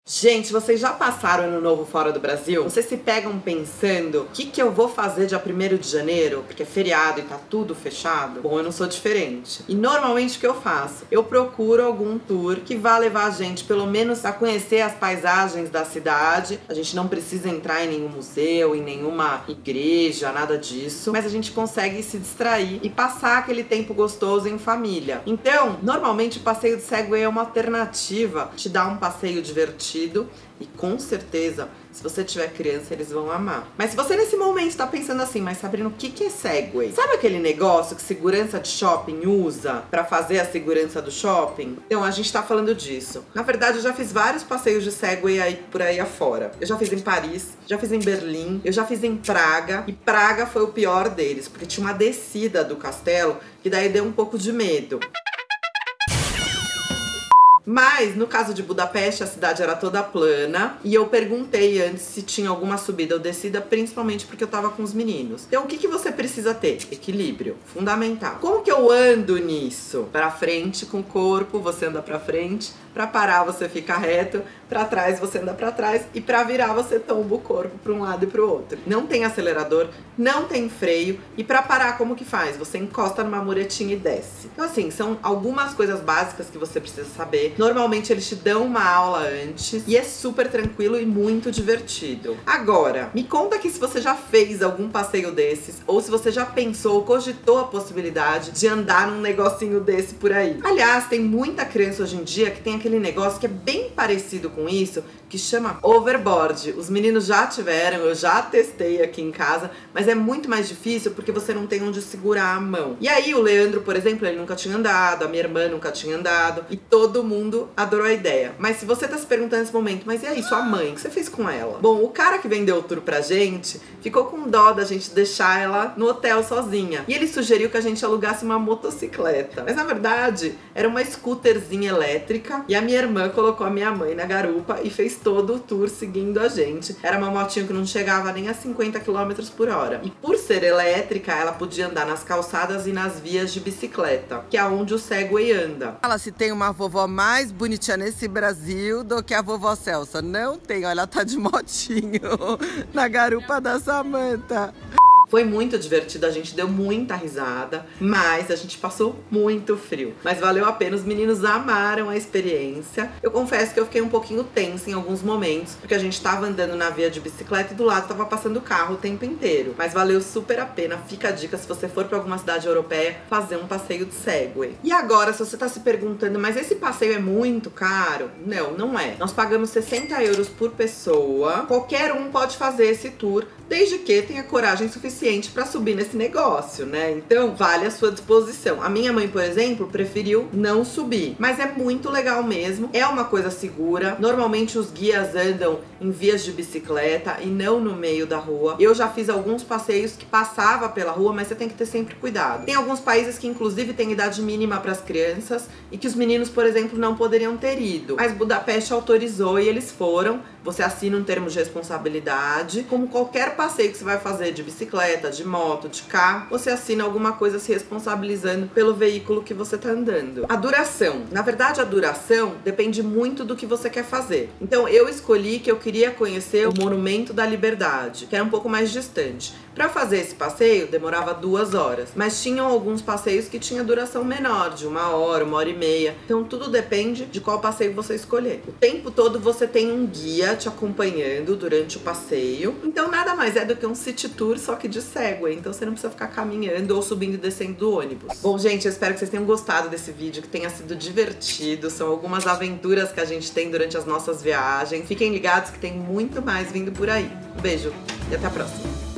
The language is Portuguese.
Gente, vocês já passaram Ano Novo fora do Brasil? Vocês se pegam pensando o que eu vou fazer dia 1º de janeiro? Porque é feriado e tá tudo fechado? Bom, eu não sou diferente. E normalmente o que eu faço? Eu procuro algum tour que vá levar a gente pelo menos a conhecer as paisagens da cidade. A gente não precisa entrar em nenhum museu, em nenhuma igreja, nada disso. Mas a gente consegue se distrair e passar aquele tempo gostoso em família. Então, normalmente o passeio de Segway é uma alternativa. Te dá um passeio divertido. E com certeza, se você tiver criança, eles vão amar. Mas se você nesse momento tá pensando assim, mas Sabrina, o que é Segway? Sabe aquele negócio que segurança de shopping usa pra fazer a segurança do shopping? Então, a gente tá falando disso. Na verdade, eu já fiz vários passeios de Segway aí por aí afora. Eu já fiz em Paris, já fiz em Berlim, eu já fiz em Praga. E Praga foi o pior deles, porque tinha uma descida do castelo que daí deu um pouco de medo. Mas, no caso de Budapeste, a cidade era toda plana e eu perguntei antes se tinha alguma subida ou descida, principalmente porque eu tava com os meninos. Então, o que você precisa ter? Equilíbrio, fundamental. Como que eu ando nisso? Pra frente com o corpo, você anda pra frente. Pra parar, você fica reto. Pra trás, você anda pra trás. E pra virar, você tomba o corpo pra um lado e pro outro. Não tem acelerador, não tem freio. E pra parar, como que faz? Você encosta numa muretinha e desce. Então, assim, são algumas coisas básicas que você precisa saber. Normalmente eles te dão uma aula antes e é super tranquilo e muito divertido. Agora, me conta aqui se você já fez algum passeio desses ou se você já pensou ou cogitou a possibilidade de andar num negocinho desse por aí. Aliás, tem muita criança hoje em dia que tem aquele negócio que é bem parecido com isso, que chama overboard. Os meninos já tiveram, eu já testei aqui em casa, mas é muito mais difícil porque você não tem onde segurar a mão. E aí o Leandro, por exemplo, ele nunca tinha andado, a minha irmã nunca tinha andado e todo mundo adorou a ideia. Mas se você tá se perguntando nesse momento, mas e aí, sua mãe, o que você fez com ela? Bom, o cara que vendeu o tour pra gente ficou com dó da gente deixar ela no hotel sozinha. E ele sugeriu que a gente alugasse uma motocicleta. Mas na verdade, era uma scooterzinha elétrica e a minha irmã colocou a minha mãe na garupa e fez todo o tour seguindo a gente. Era uma motinha que não chegava nem a 50 km por hora. E por ser elétrica, ela podia andar nas calçadas e nas vias de bicicleta, que é onde o Segway anda. Fala se tem uma vovó mais bonitinha nesse Brasil do que a vovó Celsa. Não tem, olha, ela tá de motinho na garupa da Samantha. Foi muito divertido, a gente deu muita risada, mas a gente passou muito frio. Mas valeu a pena, os meninos amaram a experiência. Eu confesso que eu fiquei um pouquinho tensa em alguns momentos, porque a gente tava andando na via de bicicleta e do lado tava passando carro o tempo inteiro. Mas valeu super a pena, fica a dica se você for pra alguma cidade europeia, fazer um passeio de Segway. E agora, se você tá se perguntando, mas esse passeio é muito caro? Não, não é. Nós pagamos 60 € por pessoa, qualquer um pode fazer esse tour, desde que tenha coragem suficiente para subir nesse negócio, né? Então, vale a sua disposição. A minha mãe, por exemplo, preferiu não subir, mas é muito legal mesmo. É uma coisa segura. Normalmente os guias andam em vias de bicicleta e não no meio da rua. Eu já fiz alguns passeios que passava pela rua, mas você tem que ter sempre cuidado. Tem alguns países que inclusive tem idade mínima para as crianças e que os meninos, por exemplo, não poderiam ter ido. Mas Budapeste autorizou e eles foram. Você assina um termo de responsabilidade, como qualquer passeio que você vai fazer de bicicleta, de moto, de carro, você assina alguma coisa se responsabilizando pelo veículo que você tá andando. A duração. Na verdade, a duração depende muito do que você quer fazer. Então, eu escolhi que eu queria conhecer o Monumento da Liberdade, que era um pouco mais distante. Para fazer esse passeio, demorava 2 horas, mas tinham alguns passeios que tinha duração menor, de 1 hora, 1h30. Então, tudo depende de qual passeio você escolher. O tempo todo você tem um guia te acompanhando durante o passeio. Então, nada mais é do que um city tour, só que de Segway. Então, você não precisa ficar caminhando ou subindo e descendo do ônibus. Bom, gente, eu espero que vocês tenham gostado desse vídeo, que tenha sido divertido. São algumas aventuras que a gente tem durante as nossas viagens. Fiquem ligados que tem muito mais vindo por aí. Um beijo e até a próxima.